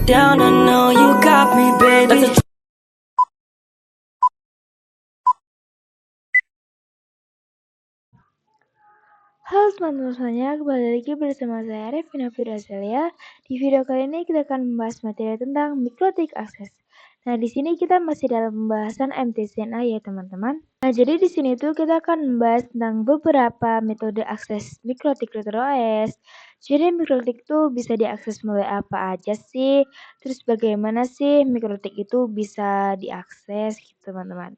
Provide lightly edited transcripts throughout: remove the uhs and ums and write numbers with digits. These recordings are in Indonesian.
down, I know you got me, baby. Halo teman-teman semuanya, kembali lagi bersama saya Revina Firazelia. Di video kali ini kita akan membahas materi tentang mikrotik akses. Nah, di sini kita masih dalam pembahasan MTCNA ya teman-teman. Nah, jadi di sini tuh kita akan membahas tentang beberapa metode akses mikrotik router OS. Jadi mikrotik itu bisa diakses melalui apa aja sih? Terus bagaimana sih mikrotik itu bisa diakses gitu teman-teman.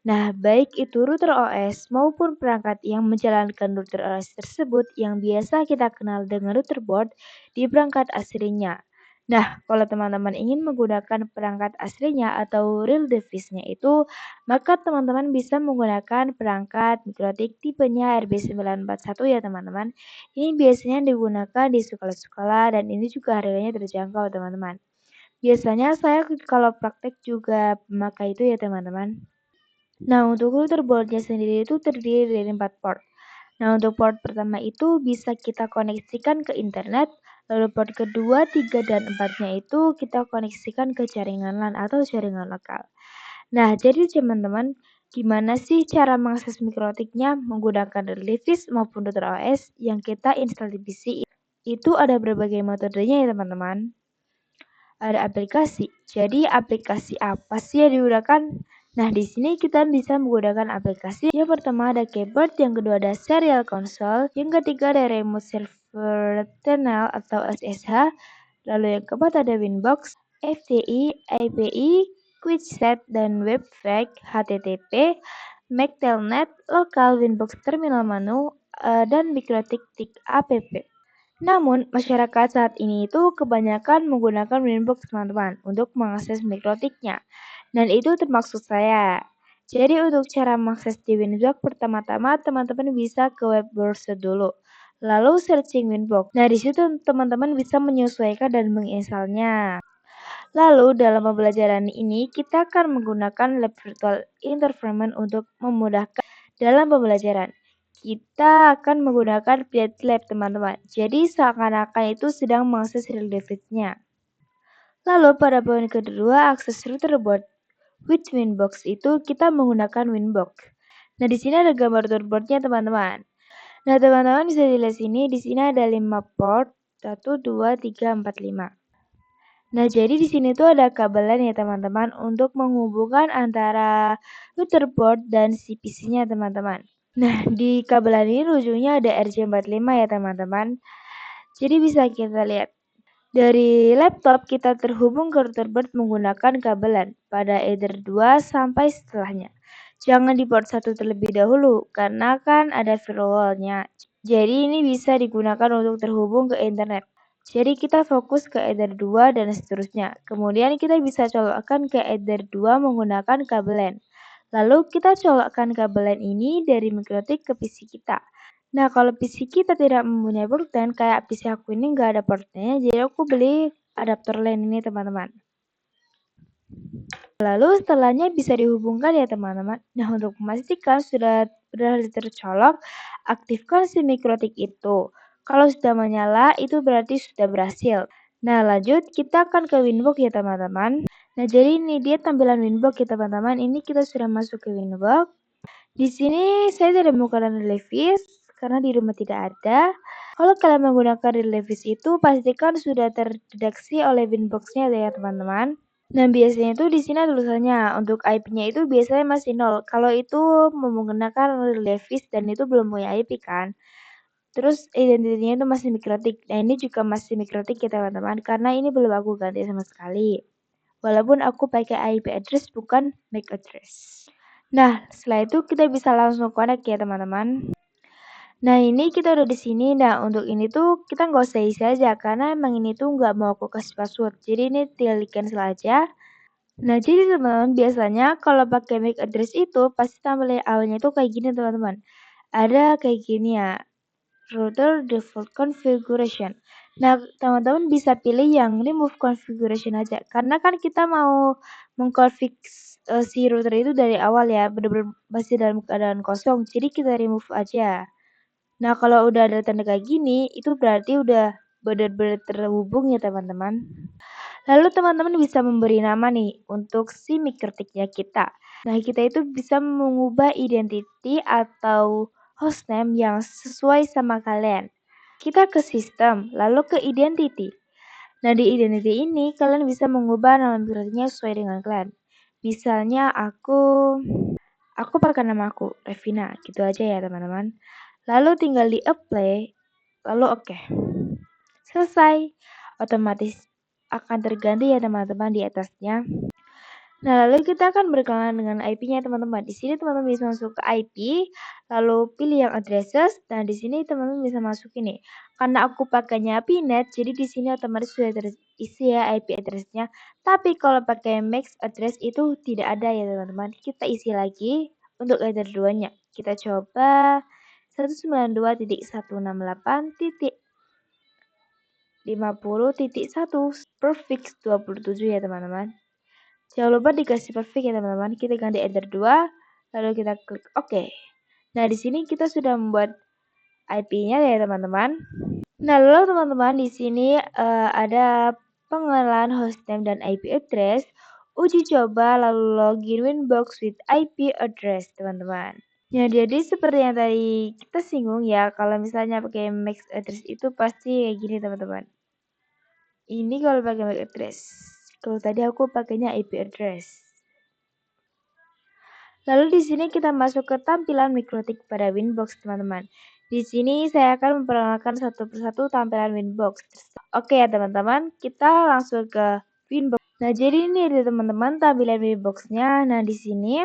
Nah, baik itu router OS maupun perangkat yang menjalankan router OS tersebut yang biasa kita kenal dengan router board di perangkat aslinya. Nah, kalau teman-teman ingin menggunakan perangkat aslinya atau real device-nya itu, maka teman-teman bisa menggunakan perangkat mikrotik tipenya RB941 ya teman-teman. Ini biasanya digunakan di sekolah-sekolah dan ini juga harganya terjangkau teman-teman. Biasanya saya kalau praktek juga memakai itu ya teman-teman. Nah, untuk router boardnya sendiri itu terdiri dari 4 port. Nah, untuk port pertama itu bisa kita koneksikan ke internet, lalu port kedua, 3, dan 4-nya itu kita koneksikan ke jaringan LAN atau jaringan lokal. Nah, jadi teman-teman, gimana sih cara mengakses mikrotiknya menggunakan device maupun router OS yang kita install di PC? Itu ada berbagai metodenya ya teman-teman. Ada aplikasi. Jadi aplikasi apa sih yang digunakan? Nah, di sini kita bisa menggunakan aplikasi. Yang pertama ada keyboard, yang kedua ada serial console, yang ketiga ada remote server tunnel atau SSH, lalu yang keempat ada Winbox, FTI, IPI, QuickSet, dan Webpack, HTTP, MAC Telnet, lokal Winbox terminal menu, dan mikrotik app. Namun, masyarakat saat ini itu kebanyakan menggunakan Winbox teman-teman untuk mengakses mikrotiknya. Dan itu termasuk saya. Jadi untuk cara mengakses di Winbox pertama-tama teman-teman bisa ke web browser dulu. Lalu searching Winbox. Nah, di situ teman-teman bisa menyesuaikan dan menginstalnya. Lalu dalam pembelajaran ini kita akan menggunakan lab virtual environment untuk memudahkan dalam pembelajaran. Kita akan menggunakan lab teman-teman. Jadi seakan-akan itu sedang mengakses real device-nya. Lalu pada poin kedua, akses router board with Winbox itu kita menggunakan Winbox. Nah, di sini ada gambar router board-nya teman-teman. Nah, teman-teman bisa dilihat sini, di sini ada 5 port, 1, 2, 3, 4, 5. Nah, jadi di sini tuh ada kabelan ya teman-teman untuk menghubungkan antara router board dan si PC-nya teman-teman. Nah, di kabelan ini ujungnya ada RJ45 ya teman-teman. Jadi bisa kita lihat. Dari laptop kita terhubung ke router board menggunakan kabelan pada Ether 2 sampai setelahnya. Jangan di port 1 terlebih dahulu karena kan ada firewall-nya. Jadi ini bisa digunakan untuk terhubung ke internet. Jadi kita fokus ke Ether 2 dan seterusnya. Kemudian kita bisa colokkan ke Ether 2 menggunakan kabel LAN. Lalu kita colokkan kabel LAN ini dari mikrotik ke PC kita. Nah, kalau PC kita tidak mempunyai port LAN, kayak PC aku ini nggak ada portnya, jadi aku beli adaptor LAN ini teman-teman. Lalu setelahnya bisa dihubungkan ya teman-teman. Nah, untuk memastikan sudah berhasil tercolok, aktifkan si mikrotik itu. Kalau sudah menyala, itu berarti sudah berhasil. Nah, lanjut kita akan ke Winbox ya teman-teman. Nah, jadi ini dia tampilan Winbox ya teman-teman. Ini kita sudah masuk ke Winbox. Di sini saya tidak menggunakan Levis karena di rumah tidak ada. Kalau kalian menggunakan Levis itu pastikan sudah terdeteksi oleh Winbox-nya ya teman-teman. Nah, biasanya itu di sini ada tulisannya untuk IP-nya itu biasanya masih 0. Kalau itu menggunakan Levis dan itu belum punya IP kan. Terus identitinya itu masih mikrotik. Nah, ini juga masih mikrotik ya teman-teman karena ini belum aku ganti sama sekali. Walaupun aku pakai IP address bukan MAC address. Nah, setelah itu kita bisa langsung connect ya teman-teman. Nah, ini kita udah di sini. Nah, untuk ini tuh kita nggak usah isi aja karena emang ini tuh nggak mau aku kasih password. Jadi ini tinggal di cancel aja. Nah, jadi teman-teman biasanya kalau pakai MAC address itu pasti tampilan awalnya tuh kayak gini teman-teman. Ada kayak gini ya, router default configuration. Nah, teman-teman bisa pilih yang remove configuration aja. Karena kan kita mau mengkonfig si router itu dari awal ya, benar-benar masih dalam keadaan kosong. Jadi kita remove aja. Nah, kalau udah ada tanda kayak gini, itu berarti udah benar-benar terhubung ya teman-teman. Lalu teman-teman bisa memberi nama nih untuk si mikrotiknya kita. Nah, kita itu bisa mengubah identity atau hostname yang sesuai sama kalian. Kita ke sistem, lalu ke identity. Nah, di identity ini kalian bisa mengubah nama mikrotiknya sesuai dengan kalian. Misalnya aku pakai nama aku, Revina, gitu aja ya teman-teman. Lalu tinggal di apply, lalu oke. Selesai. Otomatis akan terganti ya teman-teman di atasnya. Nah, lalu kita akan berkenalan dengan IP-nya teman-teman. Di sini teman-teman bisa masuk ke IP, lalu pilih yang addresses. Nah, di sini teman-teman bisa masuk ini. Karena aku pakainya PNet, jadi di sini otomatis sudah terisi ya IP address-nya. Tapi kalau pakai max address itu tidak ada ya teman-teman. Kita isi lagi untuk header 2-nya. Kita coba 192.168.50.1 prefix 27 ya teman-teman. Jangan lupa dikasih perfect ya teman-teman. Kita ganti enter 2, lalu kita klik OK. Nah, di sini kita sudah membuat IP-nya ya teman-teman. Nah, lalu teman-teman di sini ada pengenalan hostname dan IP address, uji coba lalu login Winbox with IP address teman-teman. Ya, jadi seperti yang tadi kita singgung ya, kalau misalnya pakai max address itu pasti kayak gini teman-teman. Ini kalau pakai max address. Kalau tadi aku pakainya IP address. Lalu di sini kita masuk ke tampilan mikrotik pada Winbox teman-teman. Di sini saya akan memperkenalkan satu persatu tampilan Winbox. Oke ya teman-teman, kita langsung ke Winbox. Nah, jadi ini ada teman-teman tampilan Winbox-nya. Nah, di sini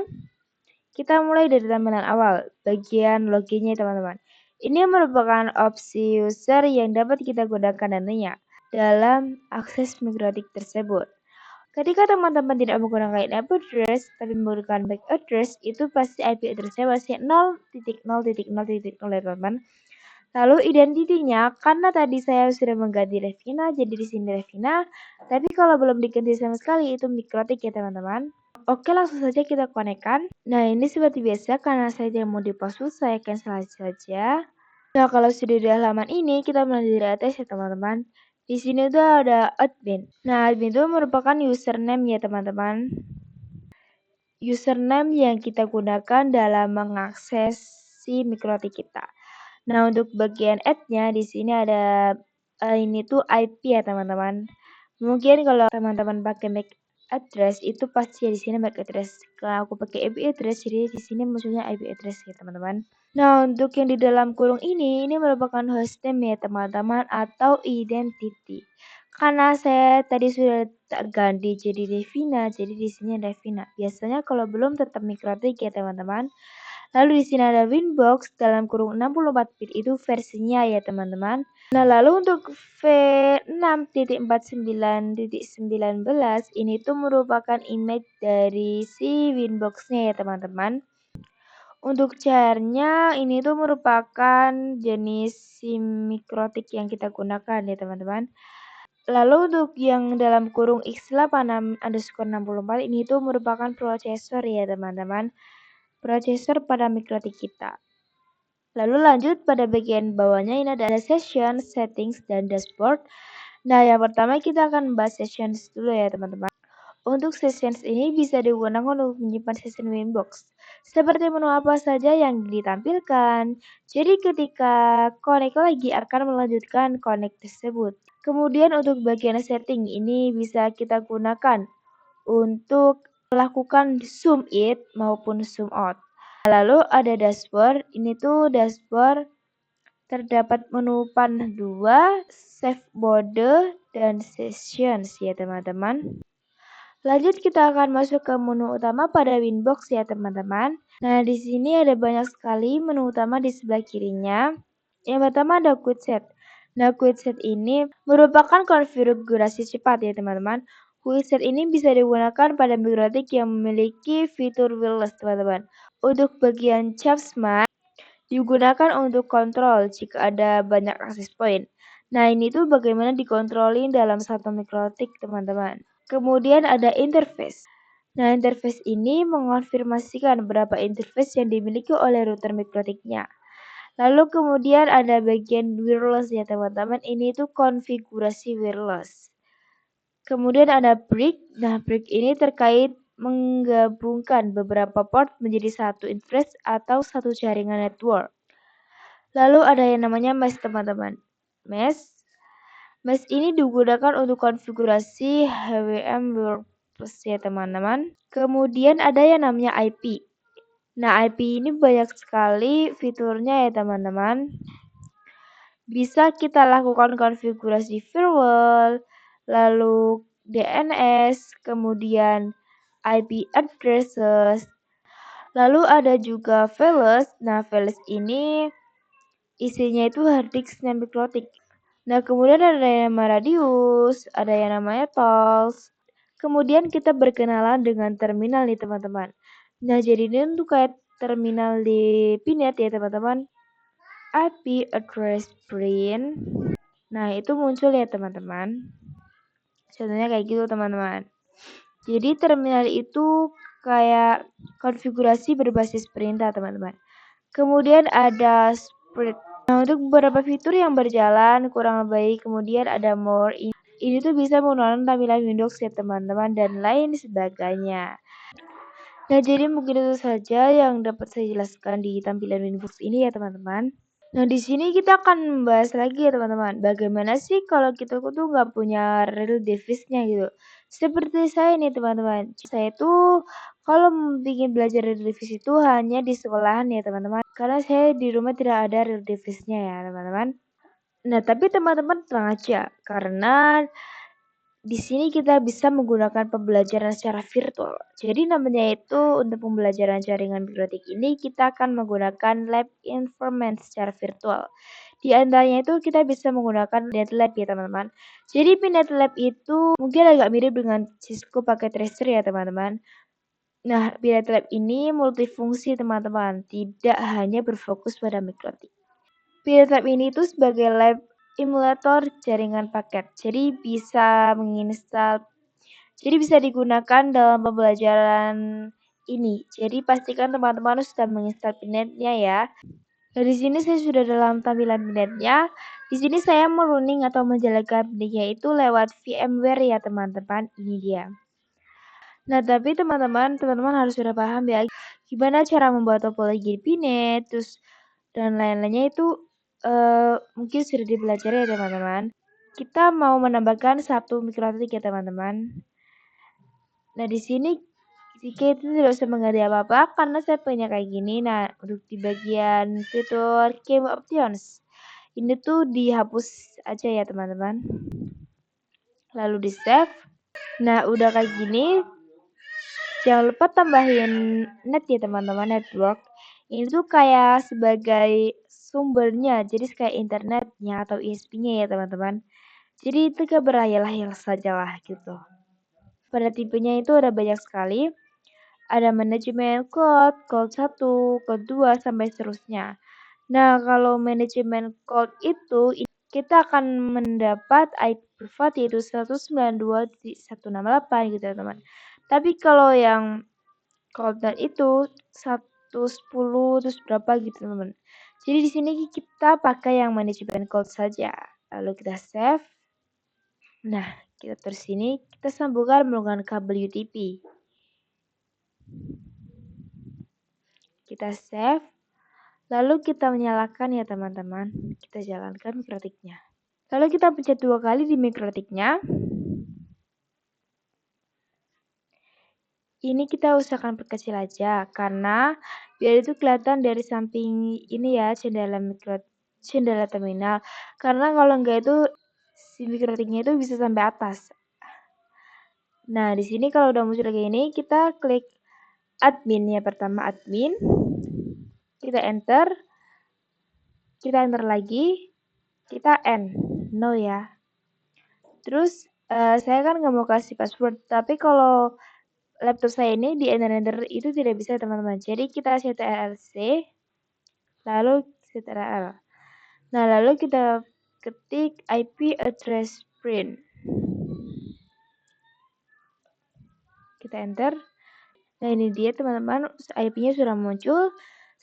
kita mulai dari tampilan awal, bagian loginnya teman-teman. Ini merupakan opsi user yang dapat kita gunakan nantinya dalam akses mikrotik tersebut. Ketika teman-teman tidak menggunakan IP address, tapi menggunakan back address, itu pasti IP address-nya masih 0.0.0.0 ya teman-teman. Lalu identitinya, karena tadi saya sudah mengganti Revina, jadi di sini Revina. Tapi kalau belum diganti sama sekali, itu mikrotik ya teman-teman. Oke, langsung saja kita konekkan. Nah, ini seperti biasa, karena saya tidak mau di-password, saya cancel saja. Nah, kalau sudah di halaman ini, kita mulai dari atas ya teman-teman. Di sini tuh ada admin. Nah, admin itu merupakan username ya teman-teman. Username yang kita gunakan dalam mengakses si mikrotik kita. Nah, untuk bagian add-nya di sini ada ini tuh IP ya teman-teman. Mungkin kalau teman-teman pakai MAC address itu pasti ya di sini MAC address. Kalau aku pakai IP address jadi di sini maksudnya IP address ya teman-teman. Nah, untuk yang di dalam kurung ini merupakan hostname ya teman-teman atau identity. Karena saya tadi sudah tak ganti jadi Devina, jadi di sini Devina. Biasanya kalau belum tetap mikrotik ya teman-teman. Lalu di sini ada Winbox dalam kurung 64 bit itu versinya ya teman-teman. Nah, lalu untuk V6.49.19 ini tuh merupakan image dari si Winbox-nya ya teman-teman. Untuk cairnya ini tuh merupakan jenis SIM mikrotik yang kita gunakan ya teman-teman. Lalu untuk yang dalam kurung X86_64 ini tuh merupakan prosesor ya teman-teman. Prosesor pada mikrotik kita. Lalu lanjut pada bagian bawahnya ini ada session, settings, dan dashboard. Nah, yang pertama kita akan bahas sessions dulu ya teman-teman. Untuk sessions ini bisa digunakan untuk menyimpan session Winbox. Seperti menu apa saja yang ditampilkan. Jadi ketika connect lagi akan melanjutkan connect tersebut. Kemudian untuk bagian setting ini bisa kita gunakan untuk melakukan zoom in maupun zoom out. Lalu ada dashboard, ini tuh dashboard terdapat menu panah 2, save mode, dan sessions ya teman-teman. Lanjut kita akan masuk ke menu utama pada Winbox ya teman-teman. Nah, di sini ada banyak sekali menu utama di sebelah kirinya. Yang pertama ada Quick Set. Nah, Quick Set ini merupakan konfigurasi cepat ya teman-teman. Quick Set ini bisa digunakan pada mikrotik yang memiliki fitur wireless teman-teman. Untuk bagian Chapsman digunakan untuk kontrol jika ada banyak akses point. Nah, ini tuh bagaimana dikontrolin dalam satu mikrotik teman-teman. Kemudian ada interface. Nah, interface ini mengonfirmasikan berapa interface yang dimiliki oleh router mikrotiknya. Lalu kemudian ada bagian wireless ya teman-teman. Ini tuh konfigurasi wireless. Kemudian ada brick. Nah, brick ini terkait menggabungkan beberapa port menjadi satu interface atau satu jaringan network. Lalu ada yang namanya mesh, teman-teman. Mesh ini digunakan untuk konfigurasi HWM WordPress ya, teman-teman. Kemudian ada yang namanya IP. Nah, IP ini banyak sekali fiturnya ya, teman-teman. Bisa kita lakukan konfigurasi firewall, lalu DNS, kemudian IP addresses. Lalu ada juga files. Nah, files ini isinya itu harddisknya mikrotik. Nah, kemudian ada yang nama radius, ada yang namanya tools. Kemudian kita berkenalan dengan terminal nih, teman-teman. Nah, jadi ini untuk kayak terminal di Pinet ya, teman-teman. IP address print. Nah, itu muncul ya, teman-teman. Contohnya kayak gitu, teman-teman. Jadi terminal itu kayak konfigurasi berbasis perintah, teman-teman. Kemudian ada spread. Nah, untuk beberapa fitur yang berjalan kurang baik, kemudian ada more. Ini tuh bisa menggunakan tampilan Windows ya, teman-teman, dan lain sebagainya. Nah, jadi mungkin itu saja yang dapat saya jelaskan di tampilan Windows ini ya, teman-teman. Nah, di sini kita akan membahas lagi ya, teman-teman. Bagaimana sih kalau kita tuh nggak punya real device-nya gitu. Seperti saya nih, teman-teman. Saya tuh kalau bikin belajar real device itu hanya di sekolahan ya, teman-teman. Karena saya di rumah tidak ada real device-nya ya, teman-teman. Nah, tapi teman-teman tenang aja. Karena di sini kita bisa menggunakan pembelajaran secara virtual. Jadi namanya itu untuk pembelajaran jaringan mikrotik ini kita akan menggunakan lab environment secara virtual. Di antaranya itu kita bisa menggunakan PinetLab ya, teman-teman. Jadi PinetLab itu mungkin agak mirip dengan Cisco pakai tracer ya, teman-teman. Nah, PinetLab ini multifungsi, teman-teman, tidak hanya berfokus pada mikrotik. PinetLab ini itu sebagai lab emulator jaringan paket. Jadi bisa digunakan dalam pembelajaran ini. Jadi pastikan teman-teman sudah menginstal Pinetnya ya. Nah, di sini saya sudah dalam tampilan Pinetnya. Di sini saya merunning atau menjalankan Pinetnya itu lewat VMware ya, teman-teman. Ini dia. Nah, tapi teman-teman harus sudah paham ya gimana cara membuat topologi Pinet, terus dan lain-lainnya itu mungkin sudah dipelajari ya, teman-teman. Kita mau menambahkan satu mikrotik ya, teman-teman. Nah, di sini jika itu tidak usah mengganti apa-apa karena saya punya kayak gini. Nah, untuk di bagian fitur game options ini tuh dihapus aja ya, teman-teman. Lalu di save. Nah, udah kayak gini. Jangan lupa tambahin net ya, teman-teman, network. Ini tuh kayak sebagai sumbernya, jadi kayak internetnya atau ISP-nya ya, teman-teman. Jadi itu berhayal-hayal sajalah gitu. Pada tipenya itu ada banyak sekali. Ada manajemen code, code 1, code 2, sampai seterusnya. Nah, kalau manajemen code itu kita akan mendapat IP privat yaitu 192.168 gitu ya, teman. Tapi kalau yang code itu 110 terus berapa gitu, teman. Jadi di sini kita pakai yang manajemen code saja. Lalu kita save. Nah, kita terus sini kita sambungkan menggunakan kabel UTP. Kita save. Lalu kita menyalakan ya, teman-teman. Kita jalankan mikrotiknya. Lalu kita pencet 2 kali di mikrotiknya. Ini kita usahakan perkecil aja karena biar itu kelihatan dari samping ini ya, jendela terminal. Karena kalau enggak itu si mikrotiknya itu bisa sampai atas. Nah, di sini kalau udah muncul kayak ini, kita klik admin ya, pertama admin. Kita enter lagi, kita end, no ya. Terus saya kan nggak mau kasih password, tapi kalau laptop saya ini di enter itu tidak bisa, teman-teman. Jadi kita ctrl-c, lalu ctrl. Nah, lalu kita ketik IP address print. Kita enter. Nah, ini dia, teman-teman, IP-nya sudah muncul.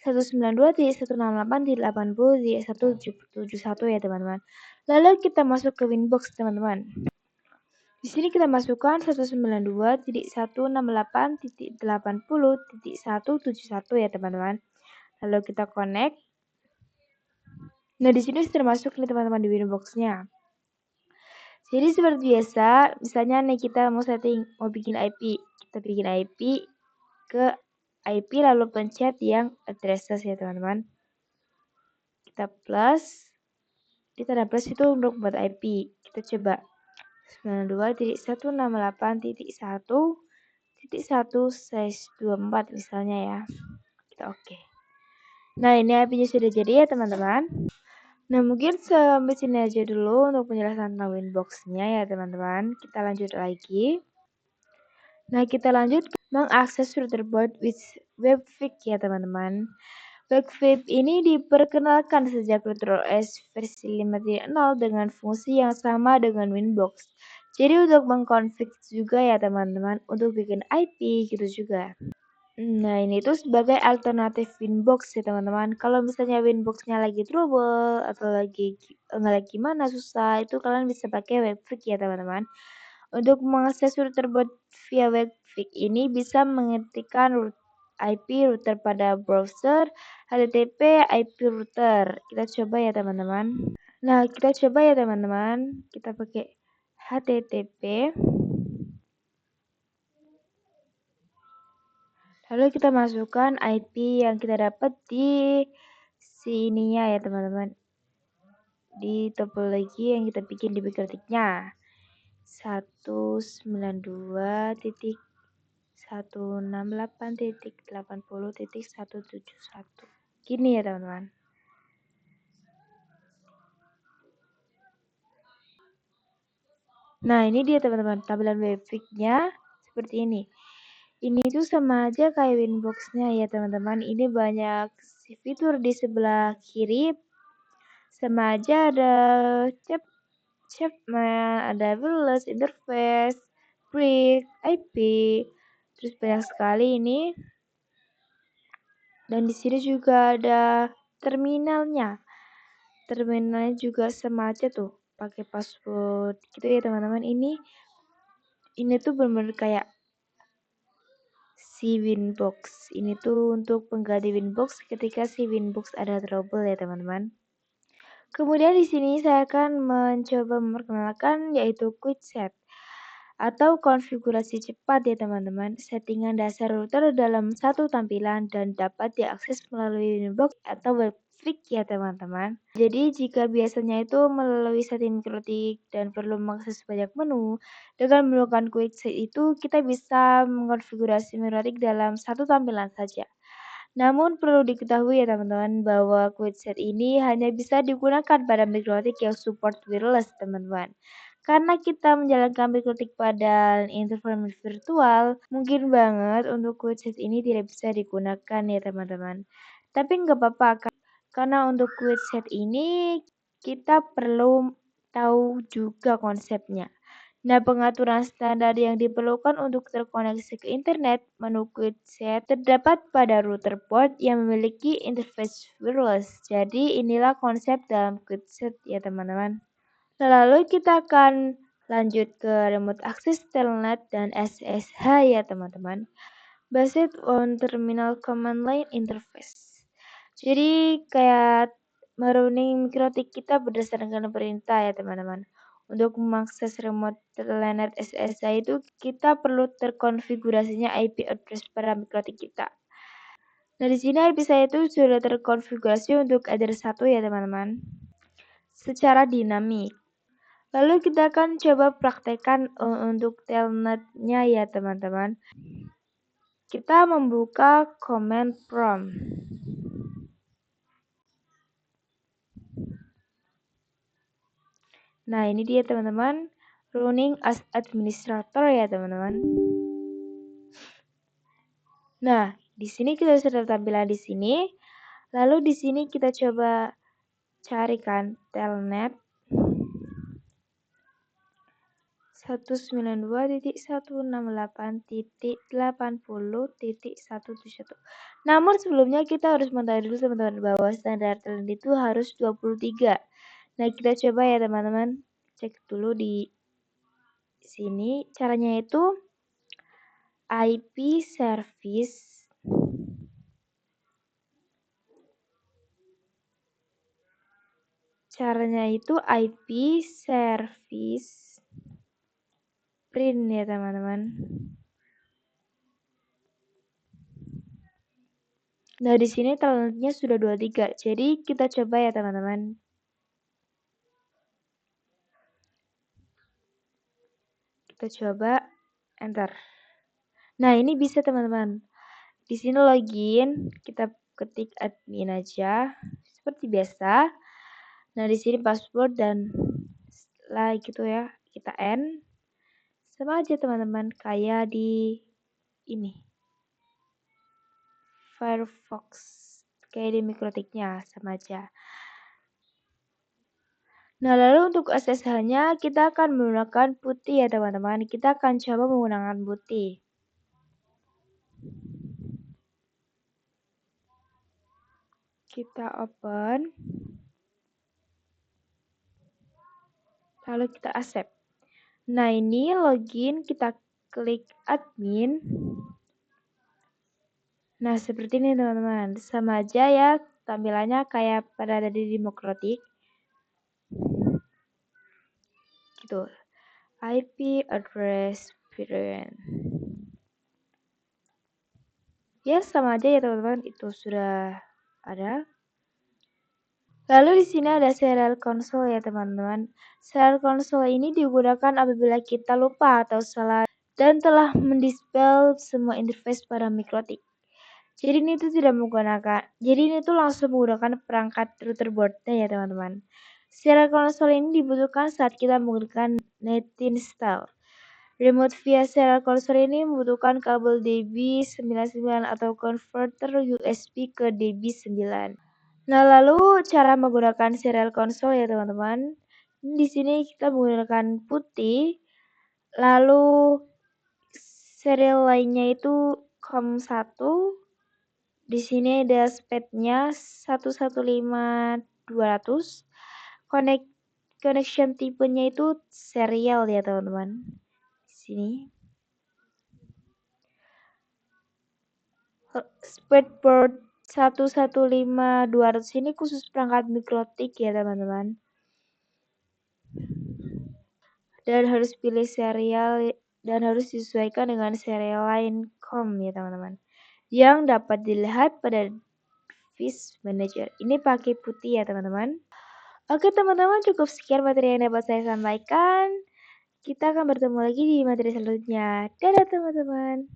192.168.80.171 ya, teman-teman. Lalu kita masuk ke Winbox, teman-teman. Di sini kita masukkan 192.168.80.171 ya teman-teman. Lalu kita connect. Nah, di sini sudah masuk nih teman-teman di Winbox-nya. Jadi seperti biasa, misalnya nih kita mau bikin IP. Kita bikin IP ke IP lalu pencet yang addresses ya teman-teman. Kita plus. Di tanda plus itu untuk buat IP. Kita coba 92.168.1.1/24 misalnya ya. Kita oke. Nah, ini IP-nya sudah jadi ya teman-teman. Nah, mungkin sampai sini aja dulu untuk penjelasan tentang Winbox-nya ya teman-teman. Kita lanjut lagi. Nah, kita lanjut mengakses router board with Webfig ya teman-teman. Webfig ini diperkenalkan sejak router OS versi 5.0 dengan fungsi yang sama dengan Winbox. Jadi untuk mengkonfig juga ya teman-teman, untuk bikin IP gitu juga. Nah, ini tuh sebagai alternatif Winbox ya teman-teman. Kalau misalnya Winbox-nya lagi trouble atau lagi gimana susah, itu kalian bisa pakai Webfig ya teman-teman. Untuk mengakses router board via Webfig ini bisa mengetikkan IP router pada browser HTTP IP router. Kita coba ya teman-teman. Nah, kita coba ya teman-teman. Kita pakai HTTP. Lalu kita masukkan IP yang kita dapat di sininya ya teman-teman. Di topologi yang kita bikin di Mikrotiknya. 192.168.80.171. Gini ya teman-teman. Nah, ini dia teman-teman, tampilan Webfig-nya seperti ini. Ini tuh sama aja kayak Winbox-nya ya teman-teman. Ini banyak fitur di sebelah kiri. Sama aja ada Chapman, ada wireless interface, brick, IP, terus banyak sekali ini. Dan di sini juga ada terminalnya. Terminalnya juga sama aja tuh, pakai password gitu ya teman-teman. Ini tuh benar-benar kayak si Winbox. Ini tuh untuk pengganti Winbox ketika si Winbox ada trouble ya teman-teman. Kemudian di sini saya akan mencoba memperkenalkan yaitu Quick Set atau konfigurasi cepat ya teman-teman. Settingan dasar router dalam satu tampilan dan dapat diakses melalui Winbox atau Webfig ya teman-teman. Jadi jika biasanya itu melalui setting Mikrotik dan perlu mengakses banyak menu, dengan menggunakan Quick Set itu kita bisa mengkonfigurasi Mikrotik dalam satu tampilan saja. Namun perlu diketahui ya teman-teman bahwa QuickSet ini hanya bisa digunakan pada Mikrotik yang support wireless teman-teman. Karena kita menjalankan Mikrotik pada environment virtual, mungkin banget untuk QuickSet ini tidak bisa digunakan ya teman-teman. Tapi nggak apa-apa, karena untuk QuickSet ini kita perlu tahu juga konsepnya. Nah, pengaturan standar yang diperlukan untuk terkoneksi ke internet menu QuickSet terdapat pada router board yang memiliki interface wireless. Jadi, inilah konsep dalam QuickSet ya teman-teman. Lalu kita akan lanjut ke remote access telnet dan SSH ya teman-teman. Based on terminal command line interface. Jadi kayak merunning Mikrotik kita berdasarkan perintah ya teman-teman. Untuk mengakses remote telnet SSH itu kita perlu terkonfigurasinya IP address pada Mikrotik kita. Nah, di sini IP saya itu sudah terkonfigurasi untuk address 1 ya teman-teman. Secara dinamik. Lalu kita akan coba praktekkan untuk telnetnya ya teman-teman. Kita membuka command prompt. Nah, ini dia teman-teman, running as administrator ya teman-teman. Nah, di sini kita sudah tampilan di sini. Lalu di sini kita coba carikan telnet 192.168.80.171. Namun sebelumnya kita harus mengetahui dulu teman-teman bahwa standar telnet itu harus 23. Nah, kita coba ya teman-teman, cek dulu di sini caranya itu IP service IP service print ya teman-teman. Nah, di sini talentnya sudah 23. Jadi kita coba ya teman-teman. Kita coba enter. Nah, ini bisa teman-teman. Di sini login, kita ketik admin aja seperti biasa. Nah, di sini password dan setelah gitu ya, kita end. Sama aja teman-teman, kayak di ini. Firefox, kayak di mikrotiknya, sama aja. Nah, lalu untuk SSH-nya kita akan menggunakan putih ya teman-teman. Kita akan coba menggunakan putih. Kita open. Lalu kita accept. Nah, ini login, kita klik admin. Nah, seperti ini teman-teman. Sama aja ya tampilannya kayak pada tadi di Mokrotik. Gitu. IP address variant. Ya, sama aja ya teman-teman. Itu sudah ada. Lalu di sini ada serial console ya teman-teman. Serial console ini digunakan apabila kita lupa atau salah dan telah mendispel semua interface pada mikrotik. Jadi ini tuh tidak menggunakan, jadi ini tuh langsung menggunakan perangkat router boardnya ya teman-teman. Serial console ini dibutuhkan saat kita menggunakan net install. Remote via serial console ini membutuhkan kabel DB99 atau converter USB ke DB9. Nah, lalu cara menggunakan serial console ya teman-teman. Di sini kita menggunakan putih. Lalu serial lainnya itu COM1. Di sini ada speednya 115.200. Connection tipenya itu serial ya teman-teman. Di sini. Speedboard 115.200 ini khusus perangkat mikrotik ya teman-teman. Dan harus pilih serial dan harus disesuaikan dengan serial lain COM ya teman-teman. Yang dapat dilihat pada device manager. Ini pakai putih ya teman-teman. Oke teman-teman, cukup sekian materi yang dapat saya sampaikan. Kita akan bertemu lagi di materi selanjutnya. Dadah teman-teman.